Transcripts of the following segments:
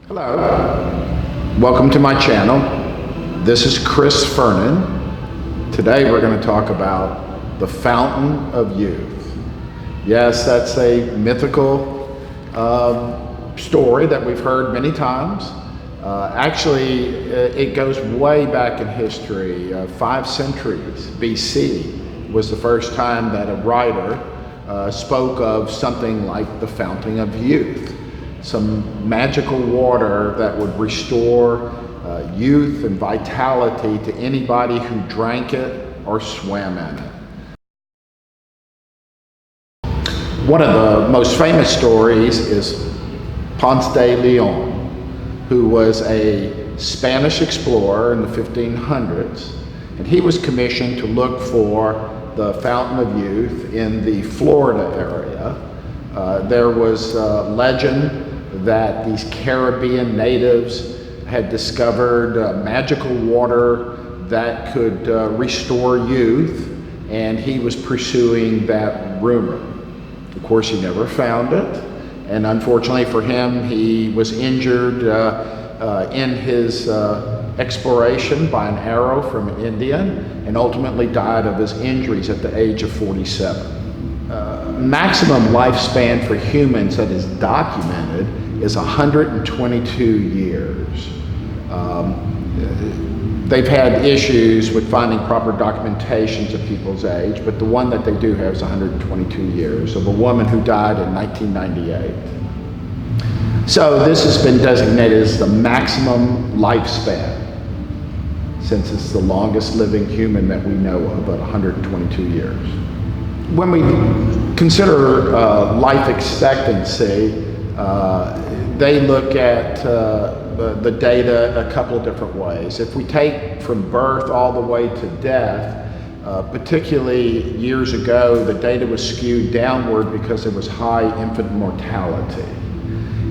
Hello, welcome to my channel. This is Chris Fernan. Today we're going to talk about the fountain of youth. Yes, that's a mythical story that we've heard many times. Actually, it goes way back in history. 5 centuries BC was the first time that a writer spoke of something like the fountain of youth. Some magical water that would restore youth and vitality to anybody who drank it or swam in it. One of the most famous stories is Ponce de Leon, who was a Spanish explorer in the 1500s, and he was commissioned to look for the fountain of youth in the Florida area. There was a legend that these Caribbean natives had discovered magical water that could restore youth, and he was pursuing that rumor. Of course, he never found it, and unfortunately for him, he was injured in his exploration by an arrow from an Indian, and ultimately died of his injuries at the age of 47. Maximum lifespan for humans that is documented is 122 years. They've had issues with finding proper documentations of people's age, but the one that they do have is 122 years of a woman who died in 1998. So this has been designated as the maximum lifespan, since it's the longest living human that we know of at 122 years. When we consider life expectancy, they look at the data a couple of different ways. If we take from birth all the way to death, particularly years ago, the data was skewed downward because there was high infant mortality.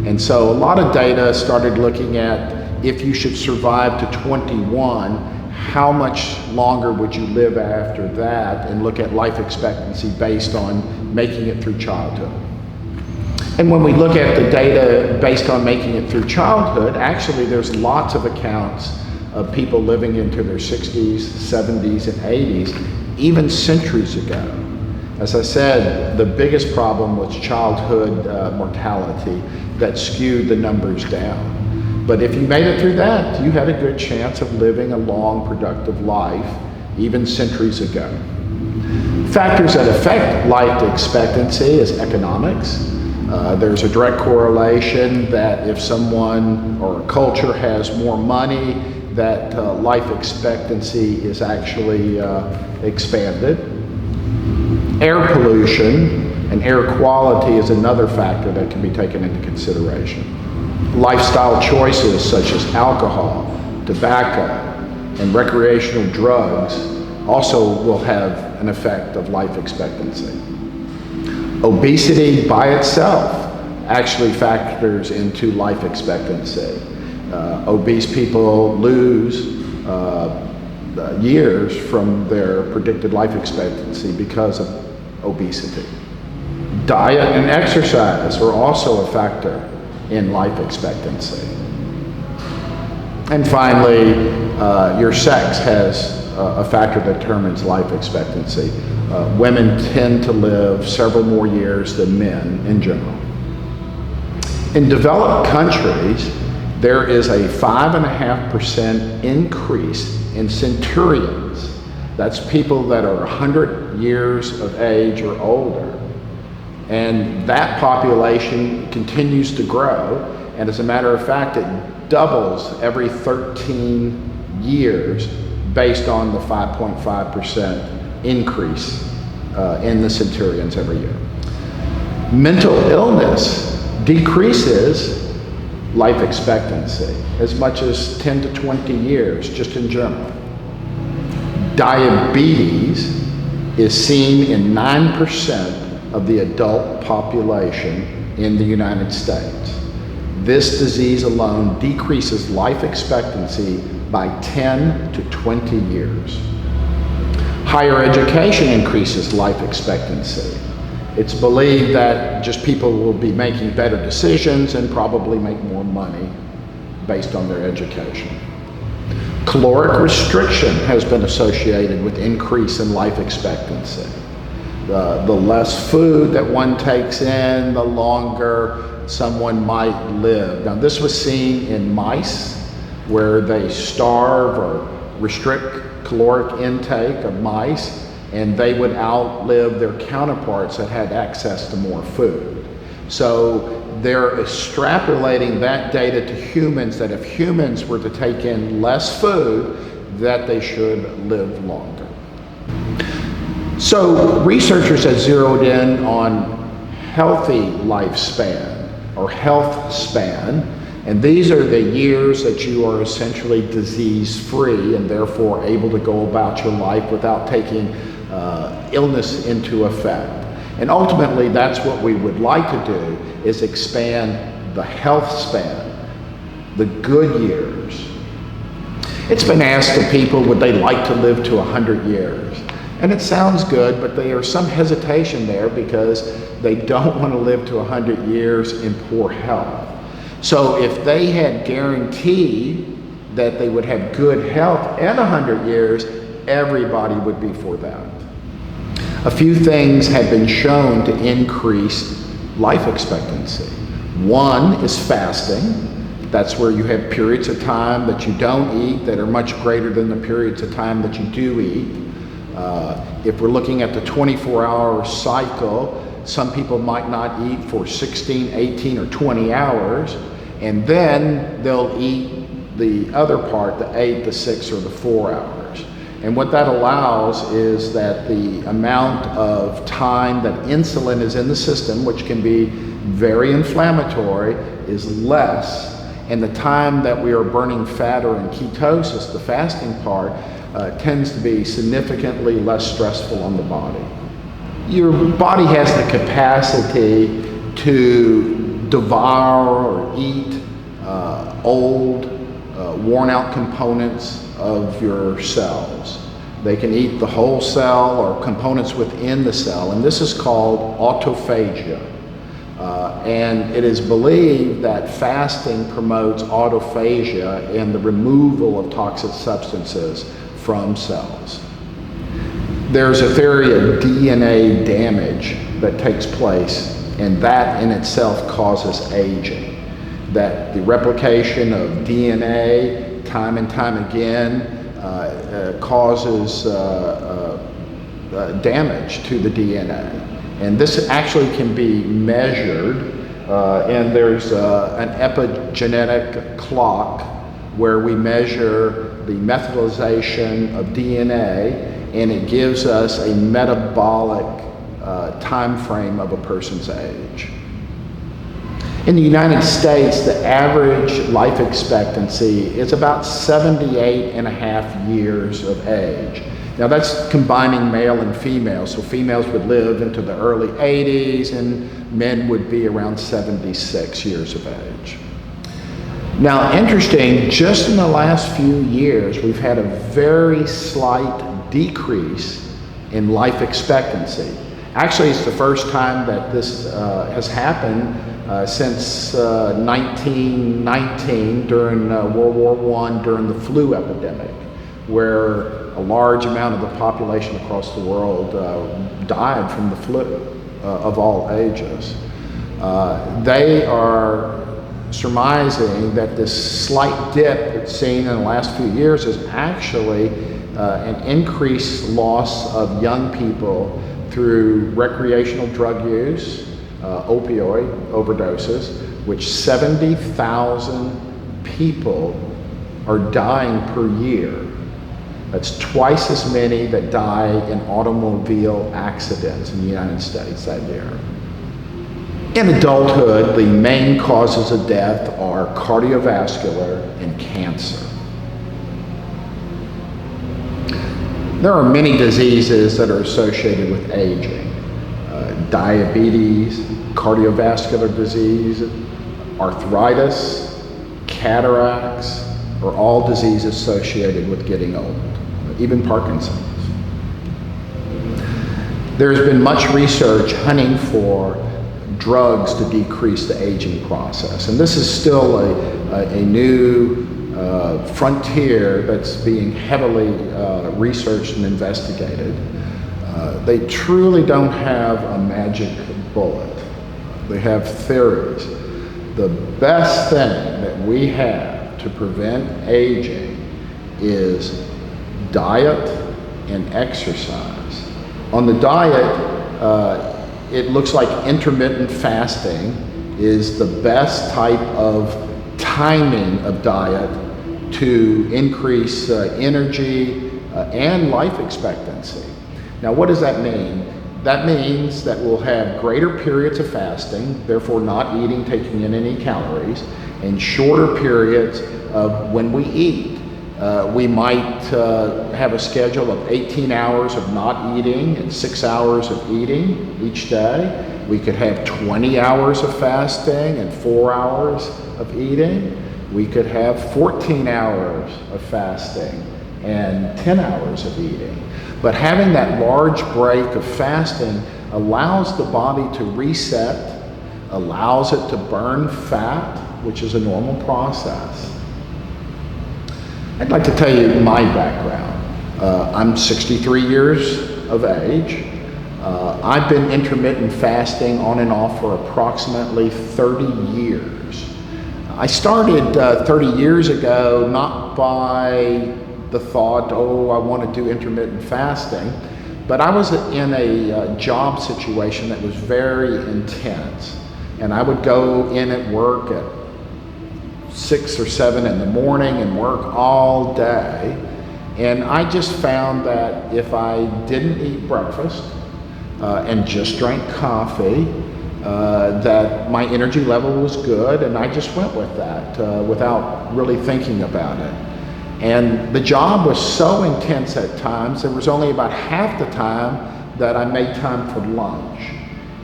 And so a lot of data started looking at if you should survive to 21, how much longer would you live after that, and look at life expectancy based on making it through childhood. And when we look at the data based on making it through childhood, actually there's lots of accounts of people living into their 60s, 70s, and 80s, even centuries ago. As I said, the biggest problem was childhood mortality that skewed the numbers down. But if you made it through that, you had a good chance of living a long, productive life, even centuries ago. Factors that affect life expectancy is economics. There's a direct correlation that if someone or a culture has more money, that life expectancy is actually expanded. Air pollution and air quality is another factor that can be taken into consideration. Lifestyle choices such as alcohol, tobacco, and recreational drugs also will have an effect of life expectancy. Obesity by itself actually factors into life expectancy. Obese people lose years from their predicted life expectancy because of obesity. Diet and exercise are also a factor in life expectancy. And finally, your sex has a factor that determines life expectancy. Women tend to live several more years than men in general. In developed countries, there is a 5.5% increase in centurions. That's people that are 100 years of age or older. And that population continues to grow. And as a matter of fact, it doubles every 13 years based on the 5.5% increase in the centurions every year. Mental illness decreases life expectancy as much as 10 to 20 years, just in general. Diabetes is seen in 9% of the adult population in the United States. This disease alone decreases life expectancy by 10 to 20 years. Higher education increases life expectancy. It's believed that just people will be making better decisions and probably make more money based on their education. Caloric restriction has been associated with increase in life expectancy. The less food that one takes in, the longer someone might live. Now, this was seen in mice, where they starve or restrict caloric intake of mice, and they would outlive their counterparts that had access to more food. So they're extrapolating that data to humans, that if humans were to take in less food, that they should live longer. So researchers have zeroed in on healthy lifespan or health span, and these are the years that you are essentially disease-free and therefore able to go about your life without taking illness into effect. And ultimately, that's what we would like to do, is expand the health span, the good years. It's been asked of people, would they like to live to 100 years? And it sounds good, but there's some hesitation there because they don't want to live to 100 years in poor health. So if they had guaranteed that they would have good health in 100 years, everybody would be for that. A few things have been shown to increase life expectancy. One is fasting. That's where you have periods of time that you don't eat that are much greater than the periods of time that you do eat. If we're looking at the 24-hour cycle, some people might not eat for 16, 18, or 20 hours, and then they'll eat the other part, the 8, the 6, or the 4 hours. And what that allows is that the amount of time that insulin is in the system, which can be very inflammatory, is less. And the time that we are burning fat or in ketosis, the fasting part, tends to be significantly less stressful on the body. Your body has the capacity to devour or eat old, worn out components of your cells. They can eat the whole cell or components within the cell, and this is called autophagy. And it is believed that fasting promotes autophagy and the removal of toxic substances from cells. There's a theory of DNA damage that takes place, and that in itself causes aging. That the replication of DNA time and time again causes damage to the DNA. And this actually can be measured, and there's an epigenetic clock where we measure the methylation of DNA, and it gives us a metabolic time frame of a person's age. In the United States, the average life expectancy is about 78.5 years of age. Now that's combining male and female, so females would live into the early 80s and men would be around 76 years of age. Now interesting, just in the last few years, we've had a very slight decrease in life expectancy. Actually, it's the first time that this has happened since 1919 during World War I, during the flu epidemic, where a large amount of the population across the world died from the flu of all ages. They are surmising that this slight dip that's seen in the last few years is actually an increased loss of young people through recreational drug use, opioid overdoses, which 70,000 people are dying per year. That's twice as many that die in automobile accidents in the United States that year. In adulthood, the main causes of death are cardiovascular and cancer. There are many diseases that are associated with aging. Diabetes, cardiovascular disease, arthritis, cataracts are all diseases associated with getting old, even Parkinson's. There's been much research hunting for drugs to decrease the aging process, and this is still a new frontier that's being heavily researched and investigated. They truly don't have a magic bullet. They have theories. The best thing that we have to prevent aging is diet and exercise. On the diet, it looks like intermittent fasting is the best type of timing of diet to increase energy and life expectancy. Now, what does that mean? That means that we'll have greater periods of fasting, therefore not eating, taking in any calories, and shorter periods of when we eat. We might have a schedule of 18 hours of not eating and 6 hours of eating each day. We could have 20 hours of fasting and 4 hours of eating. We could have 14 hours of fasting and 10 hours of eating. But having that large break of fasting allows the body to reset, allows it to burn fat, which is a normal process. I'd like to tell you my background. I'm 63 years of age. I've been intermittent fasting on and off for approximately 30 years. I started 30 years ago not by the thought, oh, I want to do intermittent fasting, but I was in a job situation that was very intense. And I would go in at work at 6 or 7 in the morning and work all day. And I just found that if I didn't eat breakfast and just drank coffee, that my energy level was good, and I just went with that without really thinking about it. And the job was so intense at times, there was only about half the time that I made time for lunch.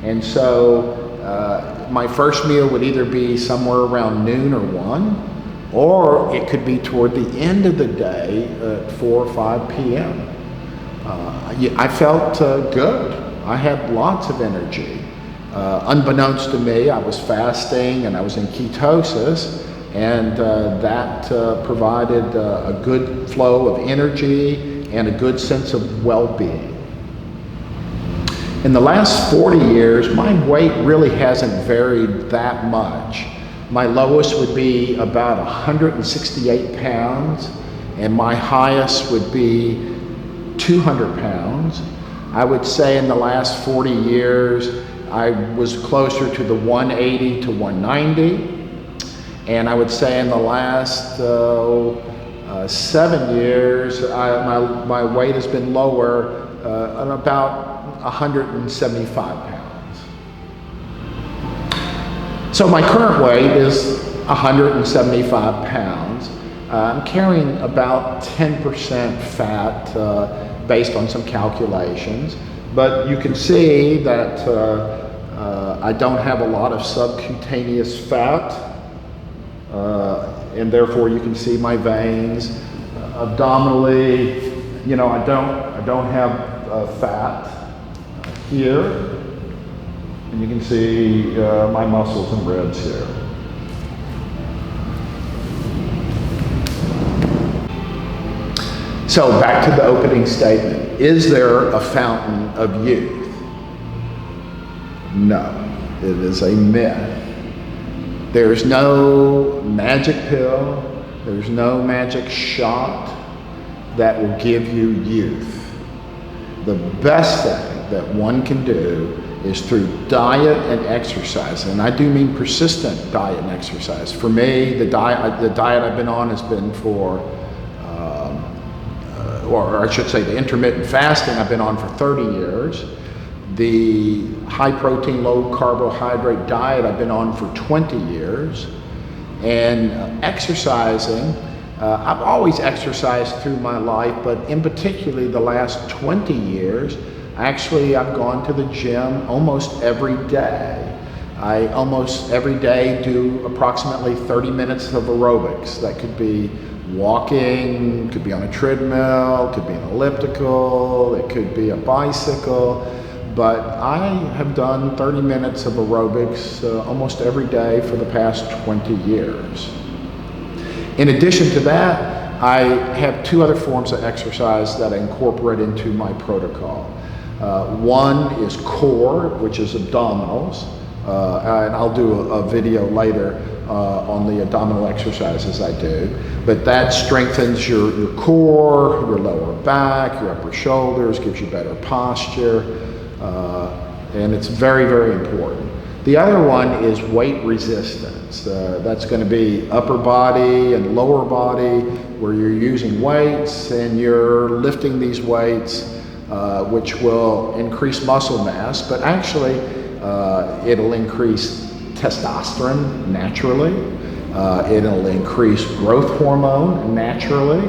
And so my first meal would either be somewhere around noon or 1, or it could be toward the end of the day at 4 or 5 p.m. I felt good. I had lots of energy. Unbeknownst to me, I was fasting and I was in ketosis, and that provided a good flow of energy and a good sense of well-being. In the last 40 years, my weight really hasn't varied that much. My lowest would be about 168 pounds, and my highest would be 200 pounds. I would say in the last 40 years, I was closer to the 180 to 190. And I would say in the last 7 years, my weight has been lower at about 175 pounds. So my current weight is 175 pounds. I'm carrying about 10% fat based on some calculations, but you can see that I don't have a lot of subcutaneous fat. And therefore you can see my veins abdominally. You know, I don't have fat here, and you can see my muscles and ribs here. So back to the opening statement. Is there a fountain of youth? No, it is a myth. There's no magic pill, there's no magic shot that will give you youth. The best thing that one can do is through diet and exercise, and I do mean persistent diet and exercise. For me, the diet I've been on has been for, or I should say the intermittent fasting I've been on for 30 years. The high protein, low carbohydrate diet I've been on for 20 years. And exercising, I've always exercised through my life, but in particular the last 20 years, actually I've gone to the gym almost every day. I almost every day do approximately 30 minutes of aerobics. That could be walking, could be on a treadmill, could be an elliptical, it could be a bicycle. But I have done 30 minutes of aerobics almost every day for the past 20 years. In addition to that, I have 2 other forms of exercise that I incorporate into my protocol. One is core, which is abdominals, and I'll do a video later on the abdominal exercises I do, but that strengthens your core, your lower back, your upper shoulders, gives you better posture, and it's very, very important. The other one is weight resistance. That's going to be upper body and lower body, where you're using weights and you're lifting these weights, which will increase muscle mass, but actually it'll increase testosterone naturally. It'll increase growth hormone naturally.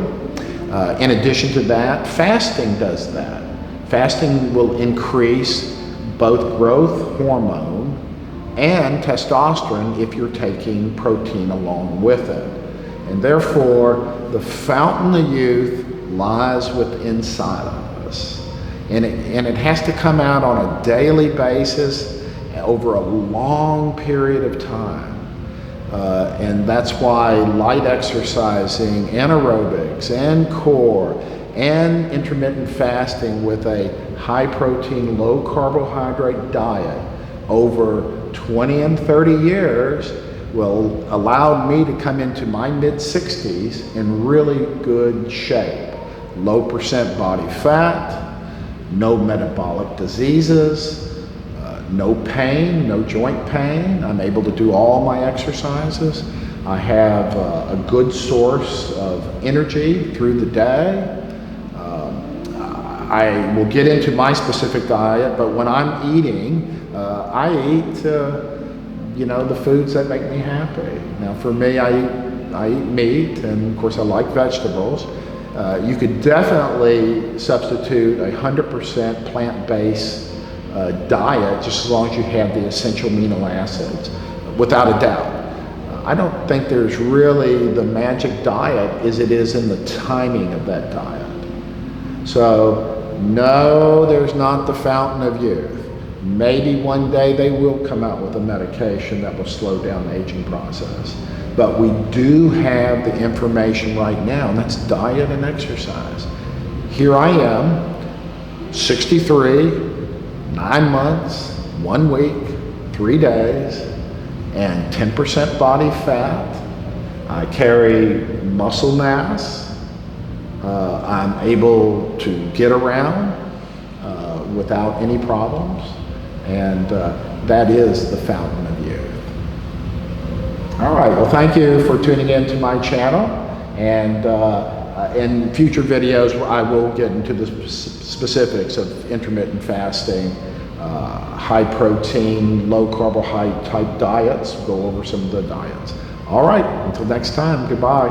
In addition to that, fasting does that. Fasting will increase both growth hormone and testosterone if you're taking protein along with it. And therefore, the fountain of youth lies within inside of us. And it has to come out on a daily basis over a long period of time. And that's why light exercising and aerobics and core and intermittent fasting with a high protein, low carbohydrate diet over 20 and 30 years will allow me to come into my mid-60s in really good shape. Low percent body fat, no metabolic diseases, no pain, no joint pain. I'm able to do all my exercises. I have a good source of energy through the day. I will get into my specific diet, but when I'm eating, I eat, the foods that make me happy. Now, for me, I eat meat, and of course, I like vegetables. You could definitely substitute 100% plant-based diet, just as long as you have the essential amino acids, without a doubt. I don't think there's really the magic diet as it is in the timing of that diet. So, no, there's not the fountain of youth. Maybe one day they will come out with a medication that will slow down the aging process. But we do have the information right now, and that's diet and exercise. Here I am, 63, 9 months, 1 week, 3 days, and 10% body fat. I carry muscle mass. I'm able to get around without any problems, and that is the fountain of youth. All right, well, thank you for tuning in to my channel, and in future videos I will get into the specifics of intermittent fasting, high protein, low carbohydrate type diets. We'll go over some of the diets. All right, until next time, goodbye.